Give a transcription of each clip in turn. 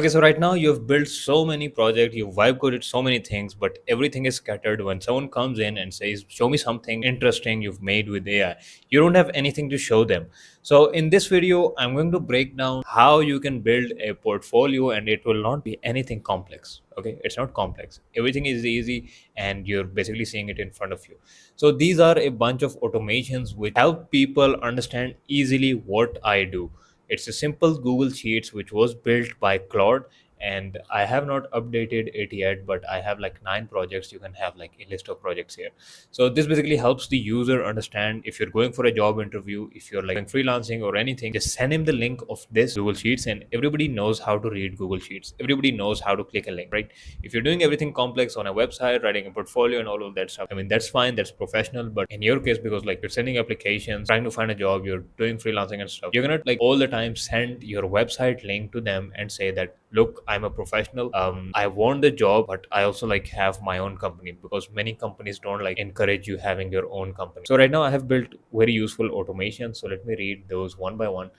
Okay, so right now you've built so many projects, you've vibe coded so many things, but everything is scattered. When someone comes in and says, "Show me something interesting you've made with AI," you don't have anything to show them. So, in this video, I'm going to break down how you can build a portfolio and it will not be anything complex. Okay, it's not complex, everything is easy, and you're basically seeing it in front of you. So, these are a bunch of automations which help people understand easily what I do. It's a simple Google Sheets which was built by Claude, and I have not updated it yet, but I have like 9 projects. You can have like a list of projects here. So this basically helps the user understand if you're going for a job interview, if you're like doing freelancing or anything, just send him the link of this Google Sheets, and everybody knows how to read Google Sheets. Everybody knows how to click a link, right? If you're doing everything complex on a website, writing a portfolio and all of that stuff, I mean, that's fine, that's professional. But in your case, because like you're sending applications, trying to find a job, you're doing freelancing and stuff, you're gonna like all the time send your website link to them and say that, look, I'm a professional, I want the job, but I also like have my own company, because many companies don't like encourage you having your own company. So right now I have built very useful automation, so let me read those one by one.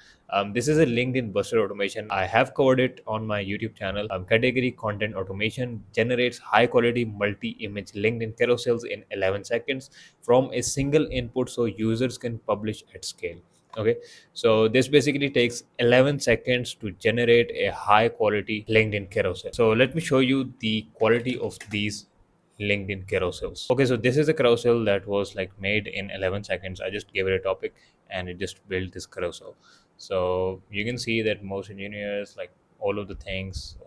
This is a LinkedIn Buster automation. I have covered it on my YouTube channel. Category content automation generates high quality multi-image LinkedIn carousels in 11 seconds from a single input, so users can publish at scale. Okay, so this basically takes 11 seconds to generate a high quality LinkedIn carousel. So let me show you the quality of these LinkedIn carousels. Okay, so this is a carousel that was like made in 11 seconds. I just gave it a topic and it just built this carousel. So you can see that most engineers like all of the things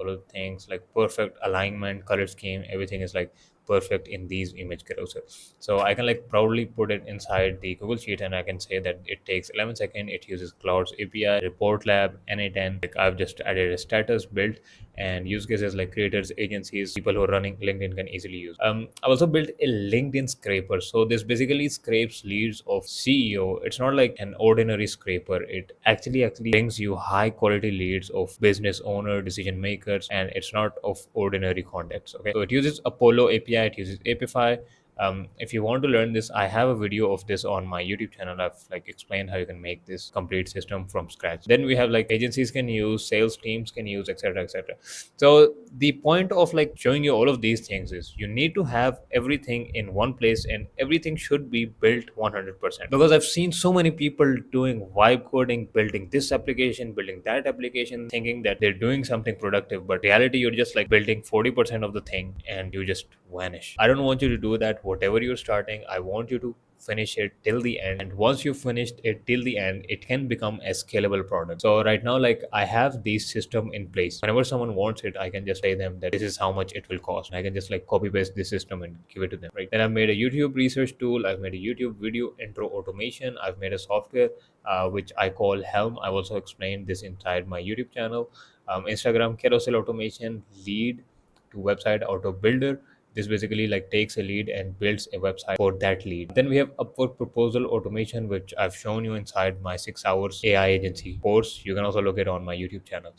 like perfect alignment, color scheme, everything is like perfect in these image carousels. So I can like proudly put it inside the Google Sheet, and I can say that it takes 11 seconds. It uses Cloud's API, Report Lab, NA10. Like I've just added a status build, and use cases like creators, agencies, people who are running LinkedIn can easily use. I've also built a LinkedIn scraper. So this basically scrapes leads of CEO. It's not like an ordinary scraper. It actually brings you high quality leads of business owner, decision makers, and it's not of ordinary contacts. Okay, so it uses Apollo API, it uses Apify. If you want to learn this, I have a video of this on my YouTube channel. I've like explained how you can make this complete system from scratch. Then we have like agencies can use, sales teams can use, etc., etc. So the point of like showing you all of these things is you need to have everything in one place, and everything should be built 100%. Because I've seen so many people doing vibe coding, building this application, building that application, thinking that they're doing something productive, but reality you're just like building 40% of the thing and you just vanish. I don't want you to do that. Whatever you're starting, I want you to finish it till the end, and once you finished it till the end, it can become a scalable product. So right now, like I have this system in place. Whenever someone wants it, I can just say them that this is how much it will cost. I can just like copy paste this system and give it to them, right? Then I've made a YouTube research tool, I've made a YouTube video intro automation, I've made a software which I call Helm. I've also explained this inside my YouTube channel. Instagram carousel automation, lead to website auto builder. This basically like takes a lead and builds a website for that lead. Then we have Upwork proposal automation, which I've shown you inside my 6 hours AI agency course. You can also look it on my YouTube channel.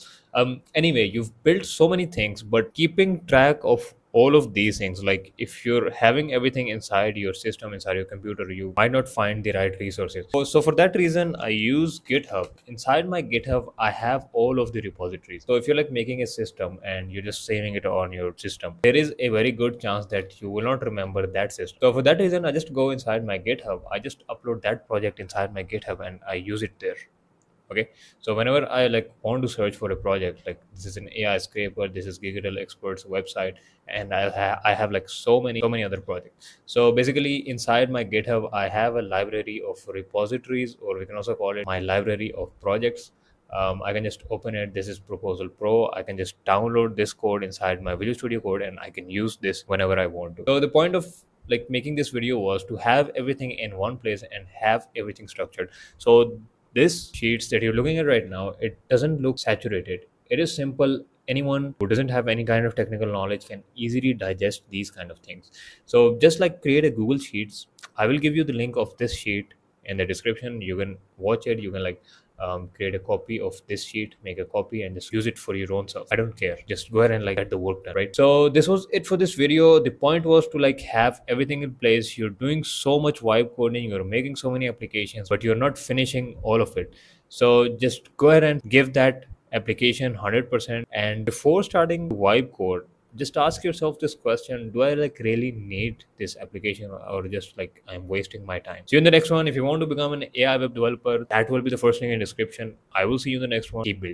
Anyway, you've built so many things, but keeping track of all of these things, like if you're having everything inside your system, inside your computer, you might not find the right resources. So for that reason, I use GitHub. Inside my GitHub, I have all of the repositories. So if you're like making a system and you're just saving it on your system, there is a very good chance that you will not remember that system. So for that reason, I just go inside my GitHub, I just upload that project inside my GitHub and I use it there. Okay, so whenever I like want to search for a project, like this is an AI scraper, this is Gigatel Experts website, and I have like so many other projects. So basically inside my GitHub I have a library of repositories, or we can also call it my library of projects. I can just open it. This is Proposal Pro. I can just download this code inside my Visual Studio Code, and I can use this whenever I want to. So the point of like making this video was to have everything in one place and have everything structured. So this sheets that you're looking at right now, it doesn't look saturated. It is simple. Anyone who doesn't have any kind of technical knowledge can easily digest these kind of things. So just like create a Google Sheets, I will give you the link of this sheet in the description. You can watch it. You can like create a copy of this sheet, make a copy, and just use it for your own self. I don't care. Just go ahead and like get the work done, right? So this was it for this video. The point was to like have everything in place. You're doing so much vibe coding, you're making so many applications, but you're not finishing all of it. So just go ahead and give that application 100%. And before starting vibe code, just ask yourself this question: do I like really need this application, or just like I'm wasting my time? See you in the next one. If you want to become an AI web developer, that will be the first thing in description. I will see you in the next one. Keep building.